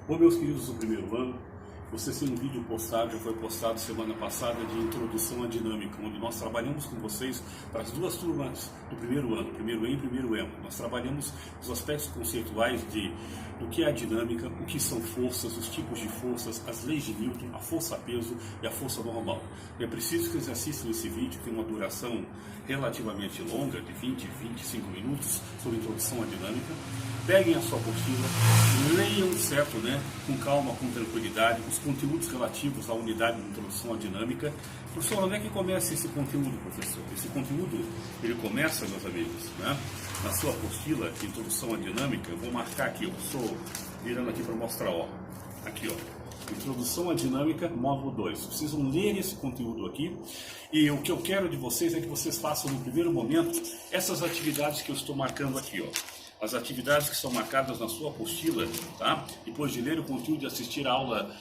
Bom, meus queridos do primeiro ano, vocês têm um vídeo postado, já foi postado semana passada, de introdução à dinâmica, onde nós trabalhamos com vocês para as duas turmas do primeiro ano, primeiro E e primeiro M. Nós trabalhamos os aspectos conceituais do que é a dinâmica, o que são forças, os tipos de forças, as leis de Newton, a força-peso e a força normal. É preciso que vocês assistam esse vídeo, que tem uma duração relativamente longa, de 20, 25 minutos, sobre introdução à dinâmica. Peguem a sua apostila, leiam certo, com calma, com tranquilidade, os conteúdos relativos à unidade de introdução à dinâmica. Professor, onde é que começa esse conteúdo, professor? Esse conteúdo, ele começa, meus amigos, na sua apostila de introdução à dinâmica. Eu vou marcar aqui, eu estou virando aqui para mostrar, aqui, Introdução à Dinâmica, módulo 2. Vocês precisam ler esse conteúdo aqui, e o que eu quero de vocês é que vocês façam no primeiro momento essas atividades que eu estou marcando aqui, As atividades que são marcadas na sua apostila, tá? Depois de ler o conteúdo e assistir a aula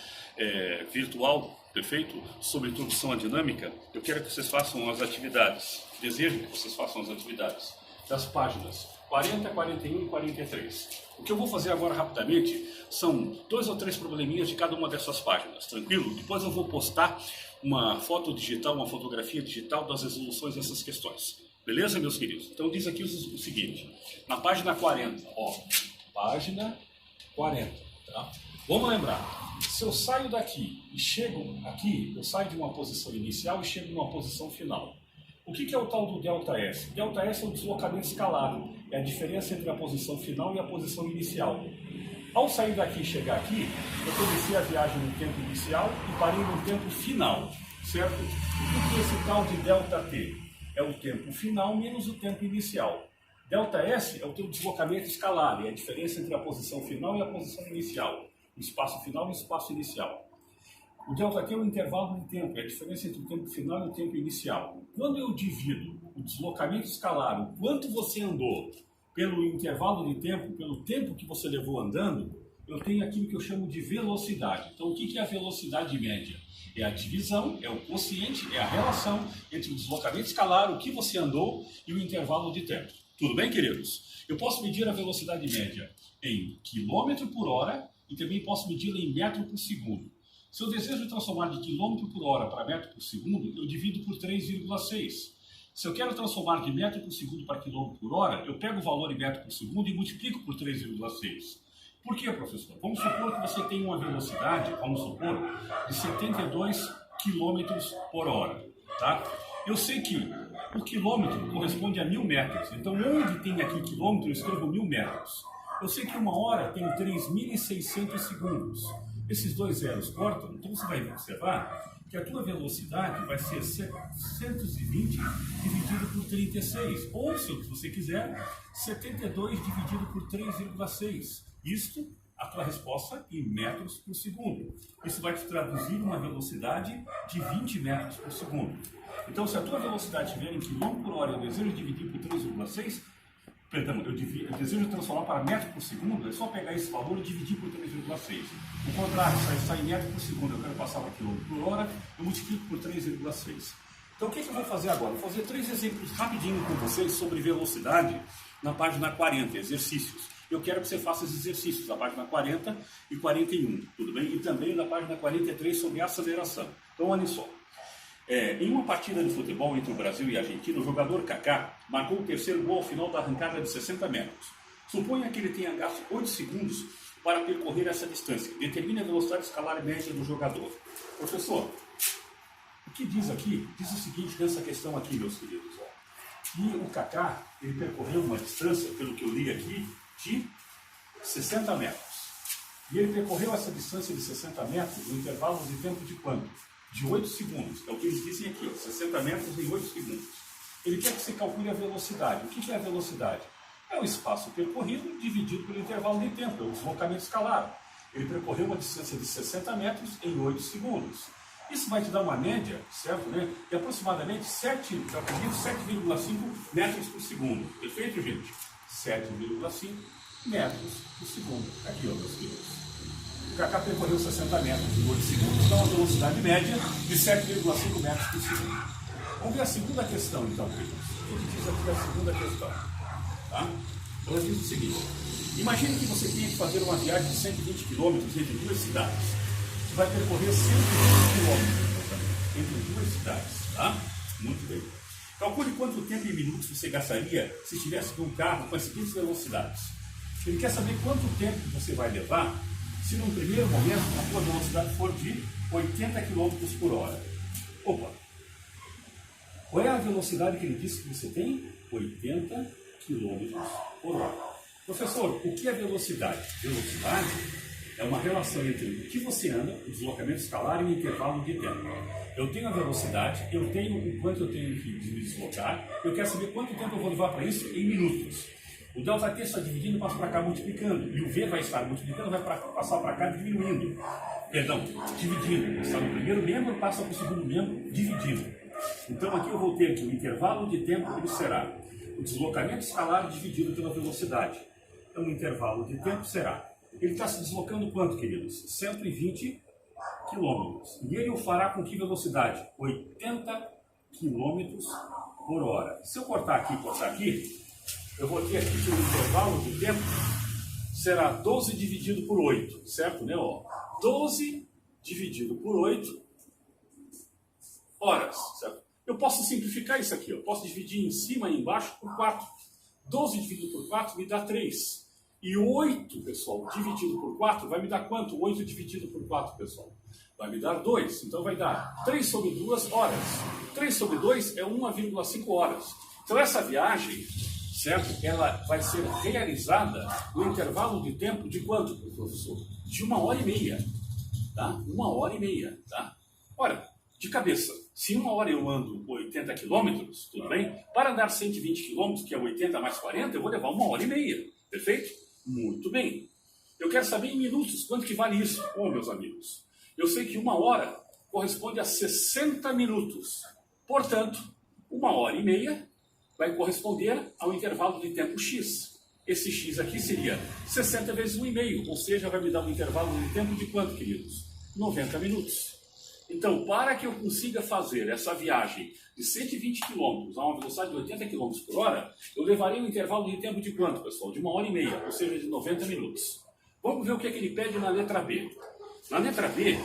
virtual, perfeito? Sobre introdução à dinâmica, eu quero que vocês façam as atividades, desejo que vocês façam as atividades das páginas 40, 41 e 43. O que eu vou fazer agora rapidamente são 2 ou 3 probleminhas de cada uma dessas páginas, tranquilo? Depois eu vou postar uma foto digital, uma fotografia digital das resoluções dessas questões. Beleza, meus queridos? Então diz aqui o seguinte, na página 40, página 40, tá? Vamos lembrar, se eu saio daqui e chego aqui, eu saio de uma posição inicial e chego numa posição final. O que é o tal do ΔS? ΔS é o deslocamento escalar, é a diferença entre a posição final e a posição inicial. Ao sair daqui e chegar aqui, eu comecei a viagem no tempo inicial e parei no tempo final, certo? O que é esse tal de ΔT? É o tempo final menos o tempo inicial. ΔS é o teu deslocamento escalar, é a diferença entre a posição final e a posição inicial. O espaço final e o espaço inicial. O ΔT é o intervalo de tempo, é a diferença entre o tempo final e o tempo inicial. Quando eu divido o deslocamento escalar, o quanto você andou, pelo intervalo de tempo, pelo tempo que você levou andando, eu tenho aquilo que eu chamo de velocidade. Então, o que é a velocidade média? É a divisão, é o quociente, é a relação entre o deslocamento escalar, o que você andou, e o intervalo de tempo. Tudo bem, queridos? Eu posso medir a velocidade média em quilômetro por hora e também posso medi-la em metro por segundo. Se eu desejo transformar de quilômetro por hora para metro por segundo, eu divido por 3,6. Se eu quero transformar de metro por segundo para quilômetro por hora, eu pego o valor em metro por segundo e multiplico por 3,6. Por quê, professor? Vamos supor que você tem uma velocidade, de 72 km por hora, tá? Eu sei que o quilômetro corresponde a 1000 metros, então onde tem aqui quilômetro, eu escrevo 1000 metros. Eu sei que uma hora tem 3.600 segundos. Esses dois zeros cortam, então você vai observar que a tua velocidade vai ser 720 dividido por 36, ou, se você quiser, 72 dividido por 3,6. Isto, a tua resposta em metros por segundo. Isso vai te traduzir uma velocidade de 20 metros por segundo. Então, se a tua velocidade estiver em quilômetro por hora, eu desejo dividir por 3,6, eu desejo transformar para metro por segundo, é só pegar esse valor e dividir por 3,6. O contrário, se está em metro por segundo, eu quero passar para quilômetro por hora, eu multiplico por 3,6. Então o que eu vou fazer agora? Vou fazer 3 exemplos rapidinho com vocês sobre velocidade na página 40, exercícios. Eu quero que você faça esses exercícios da página 40 e 41, tudo bem? E também da página 43 sobre aceleração. Então olha só. Em uma partida de futebol entre o Brasil e a Argentina, o jogador Kaká marcou o terceiro gol ao final da arrancada de 60 metros. Suponha que ele tenha gasto 8 segundos para percorrer essa distância. Determine a velocidade escalar média do jogador. Professor, o que diz aqui? Diz o seguinte nessa questão aqui, meus queridos. Que o Kaká, ele percorreu uma distância, pelo que eu li aqui, de 60 metros. E ele percorreu essa distância de 60 metros no intervalo de tempo de quanto? De 8 segundos, é o que eles dizem aqui, 60 metros em 8 segundos. Ele quer que você calcule a velocidade. O que é a velocidade? É o espaço percorrido dividido pelo intervalo de tempo, é o deslocamento escalar. Ele percorreu uma distância de 60 metros em 8 segundos. Isso vai te dar uma média, certo, de aproximadamente 7,5 metros por segundo. Perfeito, gente? 7,5 metros por segundo. Aqui, meus queridos. O Kaká percorreu 60 metros em 8 segundos, dá uma velocidade média de 7,5 metros por segundo. Vamos ver a segunda questão, então, queridos. O que diz aqui a segunda questão? Tá? Ela diz o seguinte: imagine que você tenha que fazer uma viagem de 120 km entre duas cidades. Você vai percorrer 120 km entre duas cidades, tá? Muito bem. Calcule quanto tempo em minutos você gastaria se estivesse num carro com as seguintes velocidades. Ele quer saber quanto tempo você vai levar se num primeiro momento a sua velocidade for de 80 km por hora. Opa! Qual é a velocidade que ele disse que você tem? 80 km por hora. Professor, o que é velocidade? Velocidade é uma relação entre o que você anda, o deslocamento escalar e o intervalo de tempo. Eu tenho a velocidade, eu tenho o quanto eu tenho que me deslocar, eu quero saber quanto tempo eu vou levar para isso em minutos. O ΔT está dividindo, passa para cá multiplicando, e o V vai estar multiplicando, vai passar para cá diminuindo. Perdão, dividindo. Está no primeiro membro, passa para o segundo membro, dividindo. Então aqui eu vou ter que o intervalo de tempo ele será o deslocamento escalar dividido pela velocidade. Então o intervalo de tempo será, ele está se deslocando quanto, queridos? 120 km. E ele o fará com que velocidade? 80 km por hora. Se eu cortar aqui, eu vou ter aqui que o intervalo de tempo será 12 dividido por 8, certo? Né? Ó, 12 dividido por 8 horas, certo? Eu posso simplificar isso aqui, eu posso dividir em cima e embaixo por 4. 12 dividido por 4 me dá 3. E 8, pessoal, dividido por 4 vai me dar quanto? 8 dividido por 4, pessoal? Vai me dar 2. Então vai dar 3 sobre 2 horas. 3 sobre 2 é 1,5 horas. Então essa viagem, certo? Ela vai ser realizada no intervalo de tempo de quanto, professor? De 1h30, tá? 1h30, tá? Ora, de cabeça, se 1 hora eu ando 80 km, tudo bem? Para andar 120 km, que é 80 mais 40, eu vou levar 1h30, perfeito? Muito bem. Eu quero saber em minutos quanto que vale isso. Bom, meus amigos, eu sei que 1 hora corresponde a 60 minutos. Portanto, 1h30 vai corresponder ao intervalo de tempo x. Esse x aqui seria 60 vezes 1,5, ou seja, vai me dar um intervalo de tempo de quanto, queridos? 90 minutos. Então, para que eu consiga fazer essa viagem de 120 km a uma velocidade de 80 km por hora, eu levarei um intervalo de tempo de quanto, pessoal? De 1h30, ou seja, de 90 minutos. Vamos ver o que é que ele pede na letra B. Na letra B,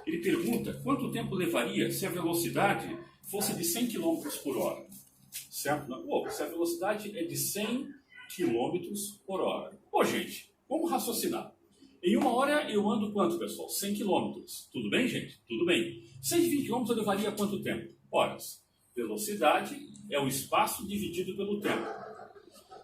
ele pergunta quanto tempo levaria se a velocidade fosse de 100 km por hora. Certo? Pô, se a velocidade é de 100 km por hora. Pô, gente, vamos raciocinar. Em 1 hora eu ando quanto, pessoal? 100 km. Tudo bem, gente? Tudo bem. 120 km eu levaria quanto tempo? Horas. Velocidade é o espaço dividido pelo tempo.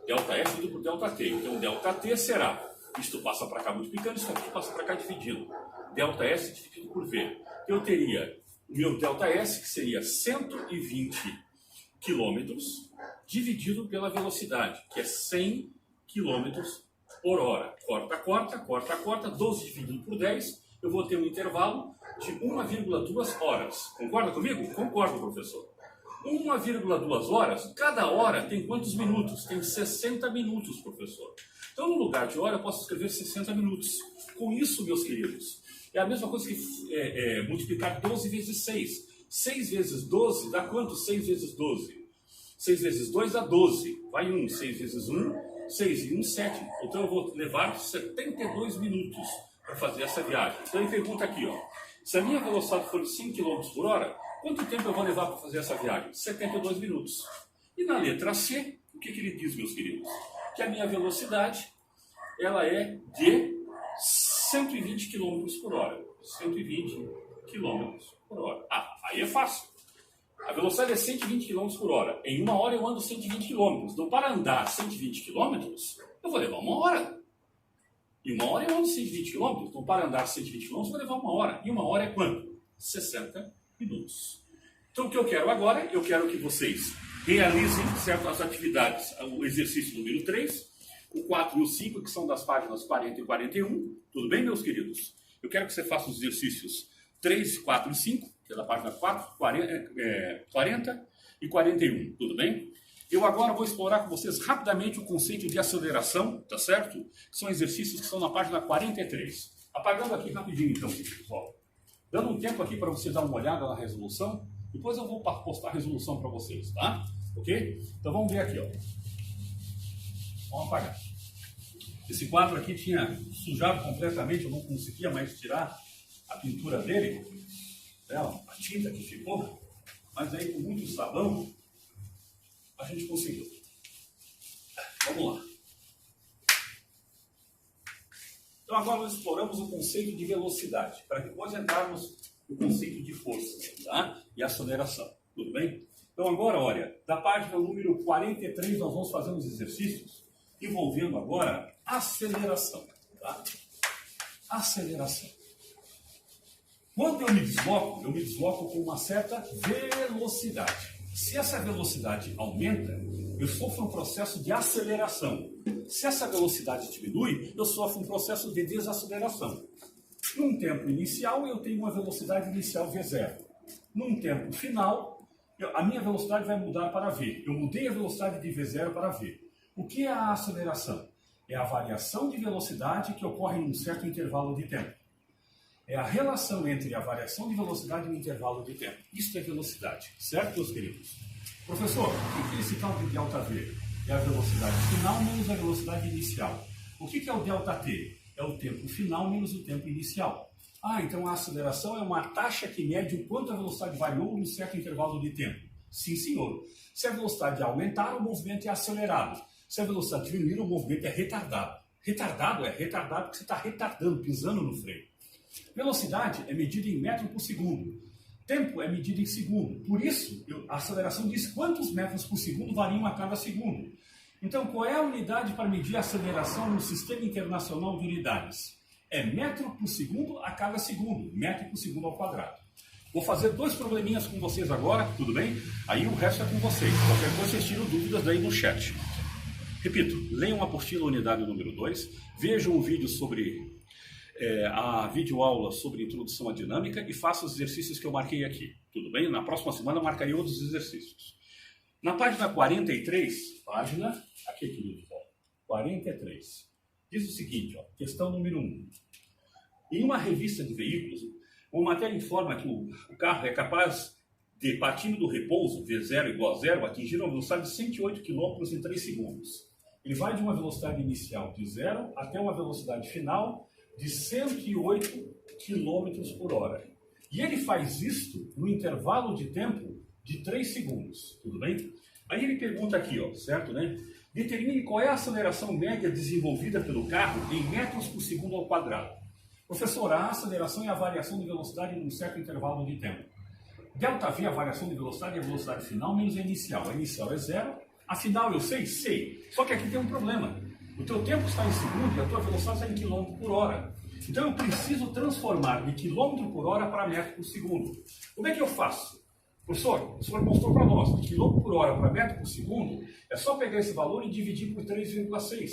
ΔS dividido por ΔT. Então, ΔT será, isto passa para cá multiplicando, isso aqui passa para cá dividindo. ΔS dividido por V. Eu teria o meu ΔS, que seria 120 km, dividido pela velocidade, que é 100 km por hora. Corta, 12 dividido por 10, eu vou ter um intervalo de 1,2 horas. Concorda comigo? Concordo, professor. 1,2 horas, cada hora tem quantos minutos? Tem 60 minutos, professor. Então, no lugar de hora, eu posso escrever 60 minutos. Com isso, meus queridos, é a mesma coisa que multiplicar 12 vezes 6. 6 vezes 12 dá quanto? 6 vezes 12. 6 vezes 2 dá 12. Vai 1. 6 vezes 1... 6 e 1, 7. Então eu vou levar 72 minutos para fazer essa viagem. Então ele pergunta aqui, ó, se a minha velocidade for de 100 km por hora, quanto tempo eu vou levar para fazer essa viagem? 72 minutos. E na letra C, o que ele diz, meus queridos? Que a minha velocidade, ela é de 120 km por hora. 120 km por hora. Ah, aí é fácil. A velocidade é 120 km por hora. Em 1 hora eu ando 120 km. Então, para andar 120 km, eu vou levar 1 hora. Em 1 hora eu ando 120 km. Então, para andar 120 km, eu vou levar 1 hora. E 1 hora é quanto? 60 minutos. Então, o que eu quero agora, eu quero que vocês realizem certas atividades. O exercício número 3, o 4 e o 5, que são das páginas 40 e 41. Tudo bem, meus queridos? Eu quero que você faça os exercícios 3, 4 e 5. Que é da página 4, 40 e 41, tudo bem? Eu agora vou explorar com vocês rapidamente o conceito de aceleração, tá certo? Que são exercícios que estão na página 43. Apagando aqui rapidinho, então, pessoal. Dando um tempo aqui para vocês dar uma olhada na resolução, depois eu vou postar a resolução para vocês, tá? Ok? Então vamos ver aqui, ó. Vamos apagar. Esse quadro aqui tinha sujado completamente, eu não conseguia mais tirar a pintura dele, né, a tinta que ficou, mas aí com muito sabão a gente conseguiu. Vamos lá. Então agora nós exploramos o conceito de velocidade, para depois entrarmos no conceito de força, tá? E aceleração, tudo bem? Então agora, olha, da página número 43 nós vamos fazer uns exercícios envolvendo agora aceleração, tá? Aceleração. Quando eu me desloco com uma certa velocidade. Se essa velocidade aumenta, eu sofro um processo de aceleração. Se essa velocidade diminui, eu sofro um processo de desaceleração. Num tempo inicial, eu tenho uma velocidade inicial V0. Num tempo final, a minha velocidade vai mudar para V. Eu mudei a velocidade de V0 para V. O que é a aceleração? É a variação de velocidade que ocorre em um certo intervalo de tempo. É a relação entre a variação de velocidade e o intervalo de tempo. Isso é velocidade, certo, meus queridos? Professor, o que é esse tal de ΔV? É a velocidade final menos a velocidade inicial. O que é o ΔT? É o tempo final menos o tempo inicial. Ah, então a aceleração é uma taxa que mede o quanto a velocidade variou em um certo intervalo de tempo. Sim, senhor. Se a velocidade aumentar, o movimento é acelerado. Se a velocidade diminuir, o movimento é retardado. Retardado porque você está retardando, pisando no freio. Velocidade é medida em metro por segundo. Tempo é medido em segundo. Por isso, a aceleração diz quantos metros por segundo variam a cada segundo. Então, qual é a unidade para medir a aceleração no Sistema Internacional de Unidades? É metro por segundo a cada segundo. Metro por segundo ao quadrado. Vou fazer 2 probleminhas com vocês agora, tudo bem? Aí o resto é com vocês. Qualquer coisa, vocês tiram dúvidas daí no chat. Repito, leiam a apostila unidade número 2, vejam um vídeo sobre a videoaula sobre introdução à dinâmica e façam os exercícios que eu marquei aqui, tudo bem? Na próxima semana eu marcarei outros exercícios. Na página 43, aqui queridos, 43, diz o seguinte, questão número 1. Em uma revista de veículos, uma matéria informa que o carro é capaz de, partindo do repouso, V0 igual a 0, atingir uma velocidade de 108 km em 3 segundos. Ele vai de uma velocidade inicial de 0 até uma velocidade final de 108 km por hora. E ele faz isto no intervalo de tempo de 3 segundos, tudo bem? Aí ele pergunta aqui, certo, né? Determine qual é a aceleração média desenvolvida pelo carro em metros por segundo ao quadrado. Professor, a aceleração é a variação de velocidade em um certo intervalo de tempo. ΔV, a variação de velocidade, é a velocidade final menos a inicial. A inicial é 0, a final eu sei. Só que aqui tem um problema. O teu tempo está em segundo e a tua velocidade está em quilômetro por hora. Então eu preciso transformar de quilômetro por hora para metro por segundo. Como é que eu faço? Professor, o senhor mostrou para nós, de quilômetro por hora para metro por segundo, é só pegar esse valor e dividir por 3,6.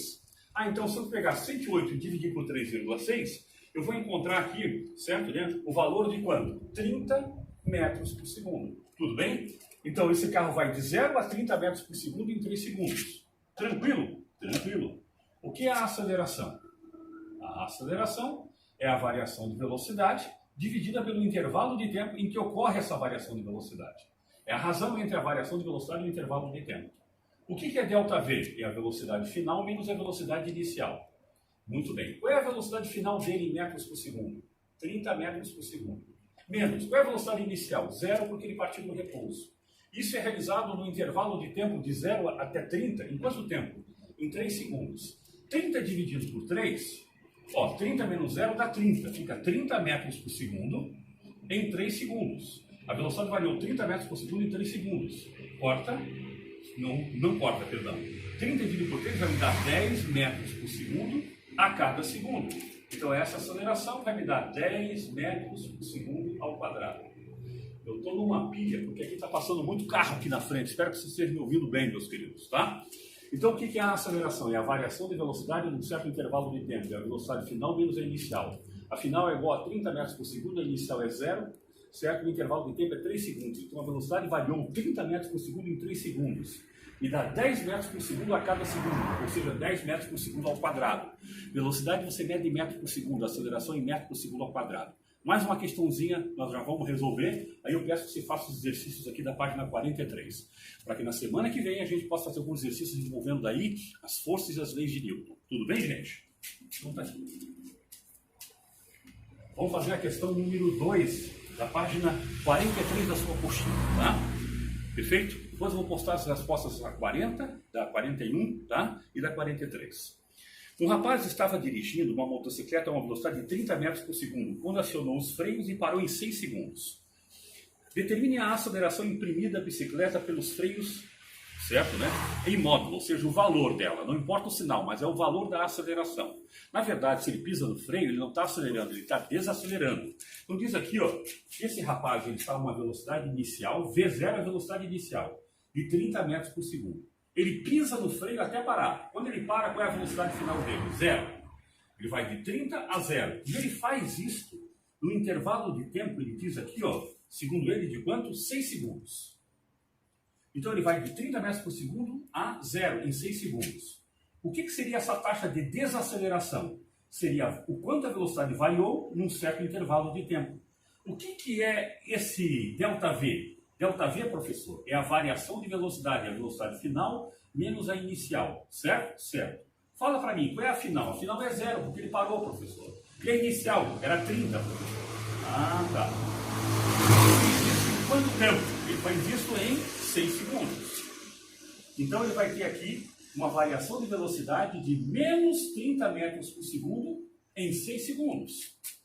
Então se eu pegar 108 e dividir por 3,6, eu vou encontrar aqui, certo, né, o valor de quanto? 30 metros por segundo. Tudo bem? Então esse carro vai de 0 a 30 metros por segundo em 3 segundos. Tranquilo? Tranquilo. O que é a aceleração? A aceleração é a variação de velocidade dividida pelo intervalo de tempo em que ocorre essa variação de velocidade. É a razão entre a variação de velocidade e o intervalo de tempo. O que é ΔV? É a velocidade final menos a velocidade inicial. Muito bem. Qual é a velocidade final dele em metros por segundo? 30 metros por segundo. Menos. Qual é a velocidade inicial? 0, porque ele partiu do repouso. Isso é realizado no intervalo de tempo de 0 até 30. Em quanto tempo? Em 3 segundos. 30 dividido por 3, 30 menos 0 dá 30. Fica 30 metros por segundo em 3 segundos. A velocidade variou 30 metros por segundo em 3 segundos. Corta? Não corta, perdão. 30 dividido por 3 vai me dar 10 metros por segundo a cada segundo. Então essa aceleração vai me dar 10 metros por segundo ao quadrado. Eu estou numa pilha, porque aqui está passando muito carro aqui na frente. Espero que vocês estejam me ouvindo bem, meus queridos, tá? Então, o que é a aceleração? É a variação de velocidade num certo intervalo de tempo. É a velocidade final menos a inicial. A final é igual a 30 metros por segundo, a inicial é 0, certo? O intervalo de tempo é 3 segundos. Então, a velocidade variou 30 metros por segundo em 3 segundos. E dá 10 metros por segundo a cada segundo, ou seja, 10 metros por segundo ao quadrado. Velocidade você mede em metro por segundo, aceleração em metro por segundo ao quadrado. Mais uma questãozinha, nós já vamos resolver. Aí eu peço que você faça os exercícios aqui da página 43, para que na semana que vem a gente possa fazer alguns exercícios envolvendo daí as forças e as leis de Newton. Tudo bem, gente? Então tá aqui. Vamos fazer a questão número 2 da página 43 da sua apostila, tá? Perfeito? Depois eu vou postar as respostas da 40, da 41, tá? E da 43. Um rapaz estava dirigindo uma motocicleta a uma velocidade de 30 metros por segundo, quando acionou os freios e parou em 6 segundos. Determine a aceleração imprimida à bicicleta pelos freios, certo, né? Em módulo, ou seja, o valor dela. Não importa o sinal, mas é o valor da aceleração. Na verdade, se ele pisa no freio, ele não está acelerando, ele está desacelerando. Então diz aqui, ó, que esse rapaz ele está a uma velocidade inicial, V0 é a velocidade inicial, de 30 metros por segundo. Ele pisa no freio até parar. Quando ele para, qual é a velocidade final dele? 0. Ele vai de 30 a 0. E ele faz isso no intervalo de tempo, ele diz aqui, ó, segundo ele, de quanto? 6 segundos. Então ele vai de 30 metros por segundo a 0 em 6 segundos. O que seria essa taxa de desaceleração? Seria o quanto a velocidade variou num certo intervalo de tempo. O que é esse ΔV? ΔV, professor, é a variação de velocidade, a velocidade final menos a inicial, certo? Certo. Fala para mim, qual é a final? A final é 0, porque ele parou, professor. E a inicial? Era 30. Ah, tá. Em quanto tempo? Ele faz isso em 6 segundos. Então ele vai ter aqui uma variação de velocidade de menos 30 metros por segundo em 6 segundos,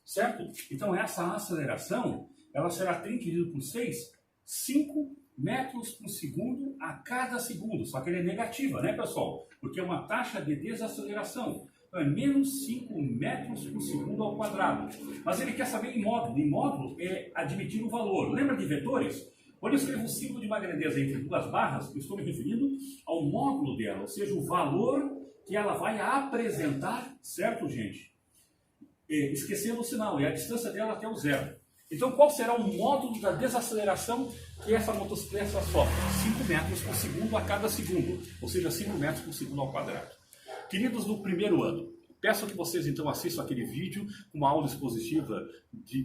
certo? Então essa aceleração, ela será 30 dividido por 6, 5 metros por segundo a cada segundo. Só que ele é negativa, né, pessoal? Porque é uma taxa de desaceleração. Então é menos 5 metros por segundo ao quadrado. Mas ele quer saber em módulo. Em módulo é admitir o valor. Lembra de vetores? Quando eu escrevo um símbolo de uma grandeza entre duas barras, eu estou me referindo ao módulo dela, ou seja, o valor que ela vai apresentar, certo, gente? Esquecendo o sinal, é a distância dela até o 0. Então, qual será o módulo da desaceleração que essa motocicleta sofre? 5 metros por segundo a cada segundo, ou seja, 5 metros por segundo ao quadrado. Queridos do primeiro ano, peço que vocês então assistam aquele vídeo, uma aula expositiva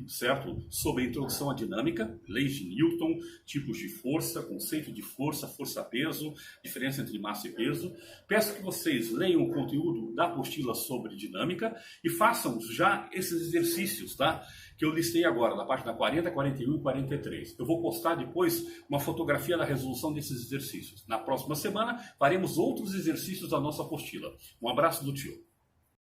certo? Sobre a introdução à dinâmica, leis de Newton, tipos de força, conceito de força, força-peso, diferença entre massa e peso. Peço que vocês leiam o conteúdo da apostila sobre dinâmica e façam já esses exercícios, tá? Que eu listei agora, na página 40, 41 e 43. Eu vou postar depois uma fotografia da resolução desses exercícios. Na próxima semana, faremos outros exercícios da nossa apostila. Um abraço do tio.